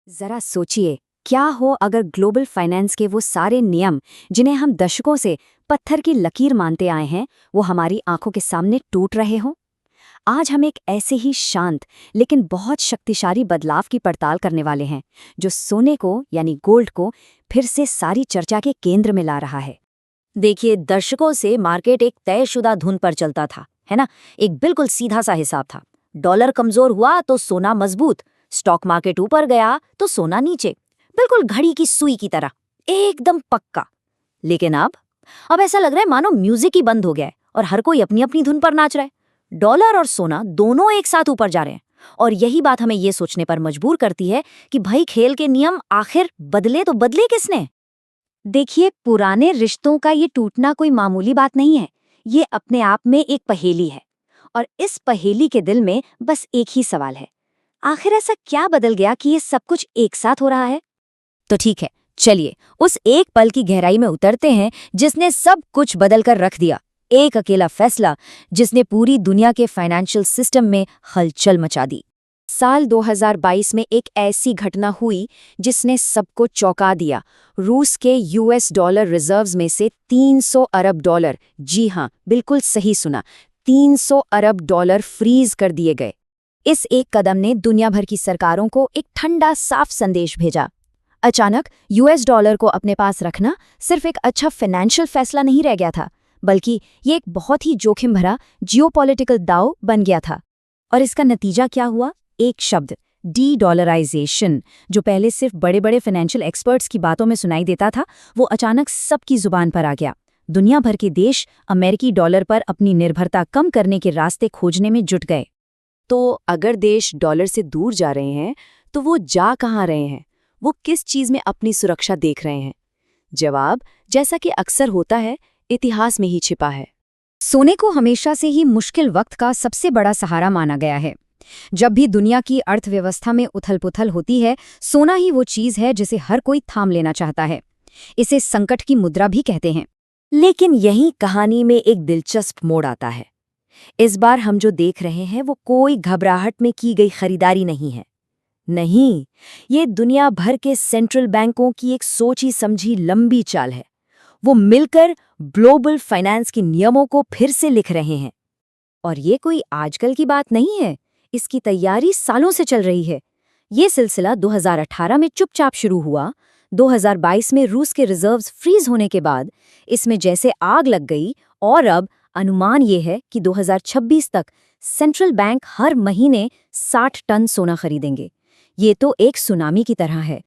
जरा सोचिए, क्या हो अगर ग्लोबल फाइनेंस के वो सारे नियम जिन्हें हम दशकों से पत्थर की लकीर मानते आए हैं, वो हमारी आंखों के सामने टूट रहे हों। आज हम एक ऐसे ही शांत लेकिन बहुत शक्तिशाली बदलाव की पड़ताल करने वाले हैं, जो सोने को यानी गोल्ड को फिर से सारी चर्चा के केंद्र में ला रहा है। देखिए, दशकों से मार्केट एक तयशुदा धुन पर चलता था, है ना। एक बिल्कुल सीधा सा हिसाब था। डॉलर कमजोर हुआ तो सोना मजबूत, स्टॉक मार्केट ऊपर गया तो सोना नीचे, बिल्कुल घड़ी की सुई की तरह, एकदम पक्का। लेकिन अब ऐसा लग रहा है मानो म्यूजिक ही बंद हो गया है और हर कोई अपनी अपनी धुन पर नाच रहा है। डॉलर और सोना दोनों एक साथ ऊपर जा रहे हैं, और यही बात हमें ये सोचने पर मजबूर करती है कि भाई, खेल के नियम आखिर बदले तो बदले किसने। देखिए, पुराने रिश्तों का ये टूटना कोई मामूली बात नहीं है। ये अपने आप में एक पहेली है, और इस पहेली के दिल में बस एक ही सवाल है, आखिर ऐसा क्या बदल गया कि ये सब कुछ एक साथ हो रहा है। तो ठीक है, चलिए उस एक पल की गहराई में उतरते हैं जिसने सब कुछ बदल कर रख दिया। एक अकेला फैसला जिसने पूरी दुनिया के फाइनेंशियल सिस्टम में हलचल मचा दी। साल 2022 में एक ऐसी घटना हुई जिसने सबको चौंका दिया। रूस के यूएस डॉलर रिजर्व्स में से 300 अरब डॉलर, जी हां, बिल्कुल सही सुना, 300 अरब डॉलर फ्रीज कर दिए गए। इस एक कदम ने दुनिया भर की सरकारों को एक ठंडा साफ संदेश भेजा। अचानक यूएस डॉलर को अपने पास रखना सिर्फ एक अच्छा फाइनेंशियल फैसला नहीं रह गया था, बल्कि ये एक बहुत ही जोखिम भरा जियोपॉलिटिकल दांव बन गया था। और इसका नतीजा क्या हुआ? एक शब्द, डी-डॉलराइजेशन। जो पहले सिर्फ बड़े बड़े फाइनेंशियल एक्सपर्ट्स की बातों में सुनाई देता था, वो अचानक सबकी जुबान पर आ गया। दुनिया भर के देश अमेरिकी डॉलर पर अपनी निर्भरता कम करने के रास्ते खोजने में जुट गए। तो अगर देश डॉलर से दूर जा रहे हैं, तो वो जा कहाँ रहे हैं? वो किस चीज में अपनी सुरक्षा देख रहे हैं? जवाब, जैसा कि अक्सर होता है, इतिहास में ही छिपा है। सोने को हमेशा से ही मुश्किल वक्त का सबसे बड़ा सहारा माना गया है। जब भी दुनिया की अर्थव्यवस्था में उथल-पुथल होती है, सोना ही वो चीज है जिसे हर कोई थाम लेना चाहता है। इसे संकट की मुद्रा भी कहते हैं। लेकिन यही कहानी में एक दिलचस्प मोड़ आता है। इस बार हम जो देख रहे हैं वो कोई घबराहट में की गई खरीदारी नहीं है। नहीं, ये दुनिया भर के सेंट्रल बैंकों की एक सोची समझी लंबी चाल है। वो मिलकर ग्लोबल फाइनेंस के नियमों को फिर से लिख रहे हैं। और ये कोई आजकल की बात नहीं है, इसकी तैयारी सालों से चल रही है। ये सिलसिला 2018 में चुपचाप शुरू हुआ। 2022 में रूस के रिजर्व्स फ्रीज होने के बाद इसमें जैसे आग लग गई, और अब अनुमान ये है कि 2026 तक सेंट्रल बैंक हर महीने 60 टन सोना खरीदेंगे। ये तो एक सुनामी की तरह है।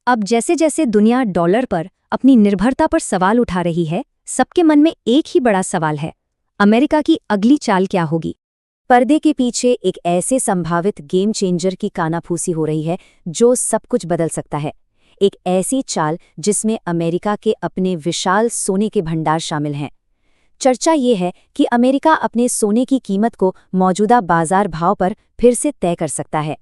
अब जैसे जैसे दुनिया डॉलर पर अपनी निर्भरता पर सवाल उठा रही है, सबके मन में एक ही बड़ा सवाल है, अमेरिका की अगली चाल क्या होगी? पर्दे के पीछे एक ऐसे संभावित गेम चेंजर की कानाफूसी हो रही है जो सब कुछ बदल सकता है। एक ऐसी चाल जिसमें अमेरिका के अपने विशाल सोने के भंडार शामिल हैं। चर्चा ये है कि अमेरिका अपने सोने की कीमत को मौजूदा बाजार भाव पर फिर से तय कर सकता है।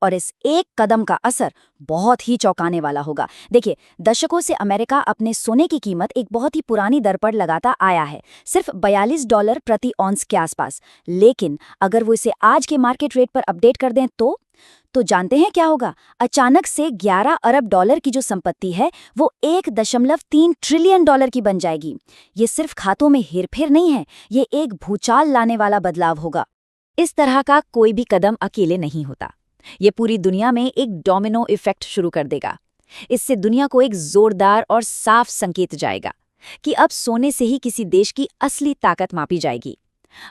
और इस एक कदम का असर बहुत ही चौंकाने वाला होगा। देखिए, दशकों से अमेरिका अपने सोने की कीमत एक बहुत ही पुरानी दर पर लगाता आया है, सिर्फ $42 प्रति औंस के आसपास। लेकिन अगर वो इसे आज के मार्केट रेट पर अपडेट कर दें तो जानते हैं क्या होगा? अचानक से 11 अरब डॉलर की जो संपत्ति है वो 1.3 ट्रिलियन डॉलर की बन जाएगी। ये सिर्फ खातों में हेरफेर नहीं है, ये एक भूचाल लाने वाला बदलाव होगा। इस तरह का कोई भी कदम अकेले नहीं होता। ये पूरी दुनिया में एक डोमिनो इफेक्ट शुरू कर देगा। इससे दुनिया को एक जोरदार और साफ संकेत जाएगा कि अब सोने से ही किसी देश की असली ताकत मापी जाएगी।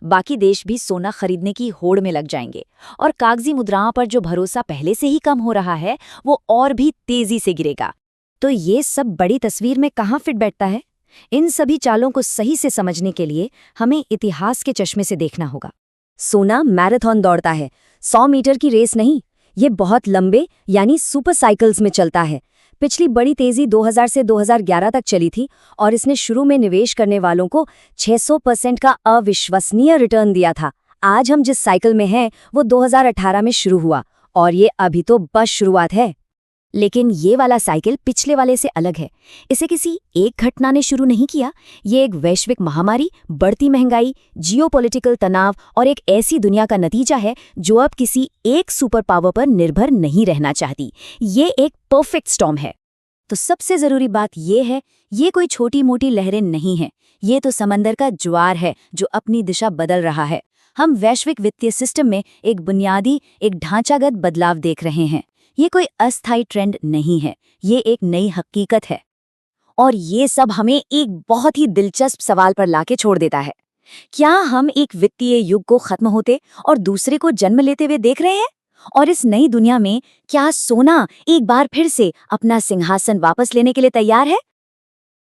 बाकी देश भी सोना खरीदने की होड़ में लग जाएंगे, और कागजी मुद्राओं पर जो भरोसा पहले से ही कम हो रहा है वो और भी तेजी से गिरेगा। तो ये सब बड़ी तस्वीर में कहाँ फिट बैठता है? इन सभी चालों को सही से समझने के लिए हमें इतिहास के चश्मे से देखना होगा। सोना मैराथन दौड़ता है, 100 मीटर की रेस नहीं। ये बहुत लंबे यानी सुपर साइकिल्स में चलता है। पिछली बड़ी तेजी 2000 से 2011 तक चली थी, और इसने शुरू में निवेश करने वालों को 600% का अविश्वसनीय रिटर्न दिया था। आज हम जिस साइकिल में हैं वो 2018 में शुरू हुआ, और ये अभी तो बस शुरुआत है। लेकिन ये वाला साइकिल पिछले वाले से अलग है। इसे किसी एक घटना ने शुरू नहीं किया। ये एक वैश्विक महामारी, बढ़ती महंगाई, जियोपॉलिटिकल तनाव और एक ऐसी दुनिया का नतीजा है जो अब किसी एक सुपर पावर पर निर्भर नहीं रहना चाहती। ये एक परफेक्ट स्टॉर्म है। तो सबसे जरूरी बात ये है, ये कोई छोटी मोटी लहरें नहीं हैं। ये तो समंदर का ज्वार है जो अपनी दिशा बदल रहा है। हम वैश्विक वित्तीय सिस्टम में एक बुनियादी, एक ढांचागत बदलाव देख रहे हैं। ये कोई अस्थायी ट्रेंड नहीं है, ये एक नई हकीकत है। और ये सब हमें एक बहुत ही दिलचस्प सवाल पर लाके छोड़ देता है। क्या हम एक वित्तीय युग को खत्म होते और दूसरे को जन्म लेते हुए देख रहे हैं? और इस नई दुनिया में क्या सोना एक बार फिर से अपना सिंहासन वापस लेने के लिए तैयार है?